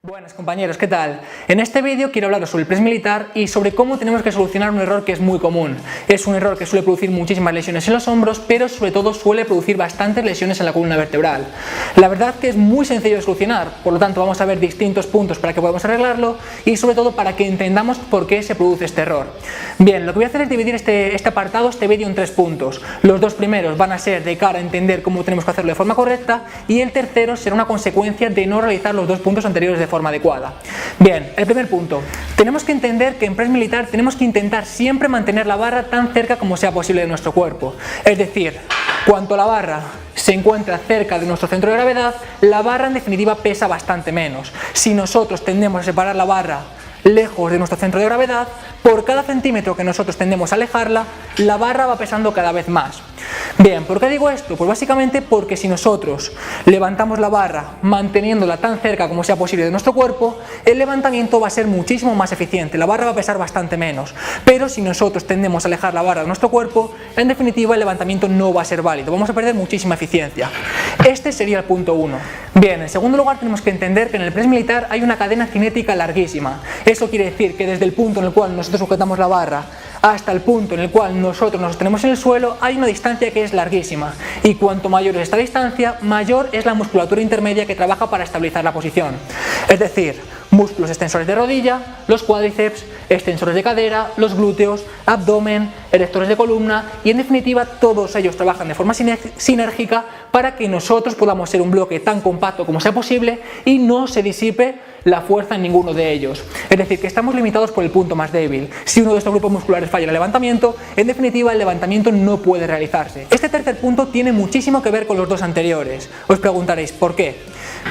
Buenas compañeros, ¿qué tal? En este vídeo quiero hablaros sobre el press militar y sobre cómo tenemos que solucionar un error que es muy común. Es un error que suele producir muchísimas lesiones en los hombros, pero sobre todo suele producir bastantes lesiones en la columna vertebral. La verdad que es muy sencillo de solucionar, por lo tanto vamos a ver distintos puntos para que podamos arreglarlo y sobre todo para que entendamos por qué se produce este error. Bien, lo que voy a hacer es dividir este vídeo en 3 puntos. Los 2 primeros van a ser de cara a entender cómo tenemos que hacerlo de forma correcta y el tercero será una consecuencia de no realizar los 2 puntos anteriores de forma adecuada. Bien, el primer punto. Tenemos que entender que en press militar tenemos que intentar siempre mantener la barra tan cerca como sea posible de nuestro cuerpo. Es decir, cuanto la barra se encuentra cerca de nuestro centro de gravedad, la barra en definitiva pesa bastante menos. Si nosotros tendemos a separar la barra lejos de nuestro centro de gravedad, por cada centímetro que nosotros tendemos a alejarla, la barra va pesando cada vez más. Bien, ¿por qué digo esto? Pues básicamente porque si nosotros levantamos la barra manteniéndola tan cerca como sea posible de nuestro cuerpo, el levantamiento va a ser muchísimo más eficiente, la barra va a pesar bastante menos. Pero si nosotros tendemos a alejar la barra de nuestro cuerpo, en definitiva el levantamiento no va a ser válido, vamos a perder muchísima eficiencia. Este sería el punto 1. Bien, en segundo lugar tenemos que entender que en el press militar hay una cadena cinética larguísima. Eso quiere decir que desde el punto en el cual nosotros sujetamos la barra hasta el punto en el cual nosotros nos sostenemos en el suelo hay una distancia que es larguísima, y cuanto mayor es esta distancia, mayor es la musculatura intermedia que trabaja para estabilizar la posición. Es decir, músculos extensores de rodilla, los cuádriceps, extensores de cadera, los glúteos, abdomen, erectores de columna y en definitiva todos ellos trabajan de forma sinérgica para que nosotros podamos ser un bloque tan compacto como sea posible y no se disipe la fuerza en ninguno de ellos. Es decir, que estamos limitados por el punto más débil. Si uno de estos grupos musculares falla en el levantamiento, en definitiva el levantamiento no puede realizarse. Este tercer punto tiene muchísimo que ver con los 2 anteriores. Os preguntaréis, ¿por qué?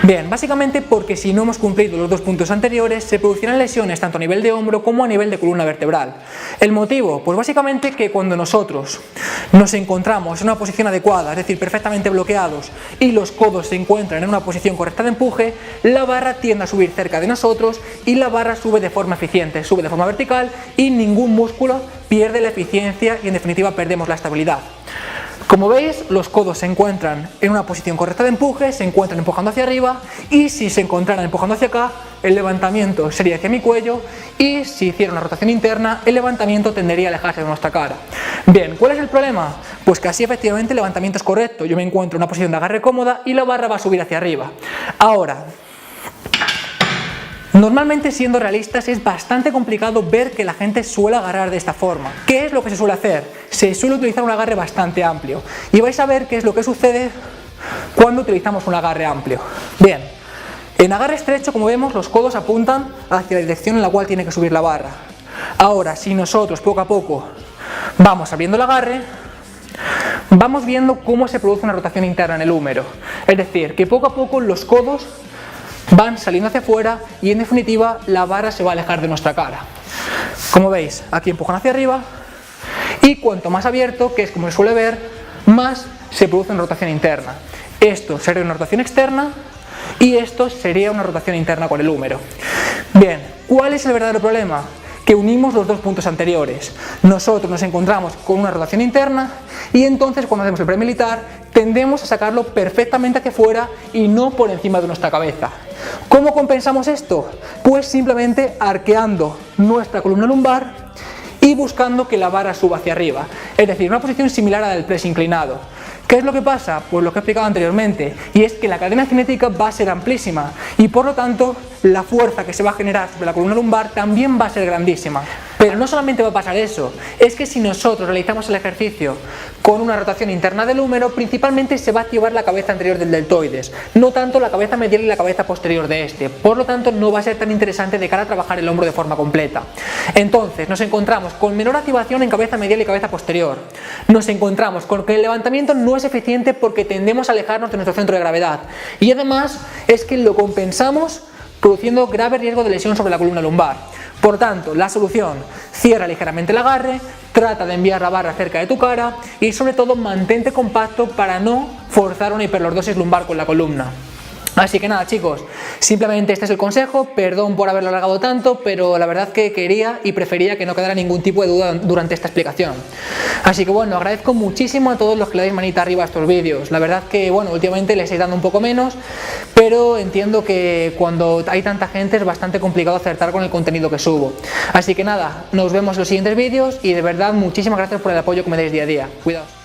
Bien, básicamente porque si no hemos cumplido los 2 puntos anteriores, se producirán lesiones tanto a nivel de hombro como a nivel de columna vertebral. ¿El motivo? Pues básicamente que cuando nosotros nos encontramos en una posición adecuada, es decir, perfectamente bloqueados, y los codos se encuentran en una posición correcta de empuje, la barra tiende a subir cerca de nosotros y la barra sube de forma eficiente, sube de forma vertical y ningún músculo pierde la eficiencia y en definitiva perdemos la estabilidad. Como veis, los codos se encuentran en una posición correcta de empuje, se encuentran empujando hacia arriba y si se encontraran empujando hacia acá, el levantamiento sería hacia mi cuello y si hiciera una rotación interna, el levantamiento tendería a alejarse de nuestra cara. Bien, ¿cuál es el problema? Pues que así efectivamente el levantamiento es correcto, yo me encuentro en una posición de agarre cómoda y la barra va a subir hacia arriba. Ahora, normalmente, siendo realistas, es bastante complicado ver que la gente suele agarrar de esta forma. ¿Qué es lo que se suele hacer? Se suele utilizar un agarre bastante amplio y vais a ver qué es lo que sucede cuando utilizamos un agarre amplio. Bien, en agarre estrecho, como vemos, los codos apuntan hacia la dirección en la cual tiene que subir la barra. Ahora, si nosotros poco a poco vamos abriendo el agarre, vamos viendo cómo se produce una rotación interna en el húmero. Es decir, que poco a poco los codos van saliendo hacia afuera y en definitiva la barra se va a alejar de nuestra cara. Como veis, aquí empujan hacia arriba y cuanto más abierto, que es como se suele ver, más se produce una rotación interna. Esto sería una rotación externa y esto sería una rotación interna con el húmero. Bien, ¿cuál es el verdadero problema? Que unimos los 2 puntos anteriores. Nosotros nos encontramos con una rotación interna y entonces cuando hacemos el press militar tendemos a sacarlo perfectamente hacia afuera y no por encima de nuestra cabeza. ¿Cómo compensamos esto? Pues simplemente arqueando nuestra columna lumbar y buscando que la barra suba hacia arriba. Es decir, una posición similar a la del press inclinado. ¿Qué es lo que pasa? Pues lo que he explicado anteriormente, y es que la cadena cinética va a ser amplísima y por lo tanto la fuerza que se va a generar sobre la columna lumbar también va a ser grandísima. Pero no solamente va a pasar eso, es que si nosotros realizamos el ejercicio con una rotación interna del húmero, principalmente se va a activar la cabeza anterior del deltoides, no tanto la cabeza medial y la cabeza posterior de este, por lo tanto no va a ser tan interesante de cara a trabajar el hombro de forma completa. Entonces nos encontramos con menor activación en cabeza medial y cabeza posterior, nos encontramos con que el levantamiento no es eficiente porque tendemos a alejarnos de nuestro centro de gravedad y además es que lo compensamos produciendo grave riesgo de lesión sobre la columna lumbar. Por tanto, la solución: cierra ligeramente el agarre, trata de enviar la barra cerca de tu cara y sobre todo mantente compacto para no forzar una hiperlordosis lumbar con la columna. Así que nada chicos, simplemente este es el consejo, perdón por haberlo alargado tanto, pero la verdad que quería y prefería que no quedara ningún tipo de duda durante esta explicación. Así que bueno, agradezco muchísimo a todos los que le dais manita arriba a estos vídeos, la verdad que bueno, últimamente les estáis dando un poco menos, pero entiendo que cuando hay tanta gente es bastante complicado acertar con el contenido que subo. Así que nada, nos vemos en los siguientes vídeos y de verdad muchísimas gracias por el apoyo que me dais día a día. Cuidaos.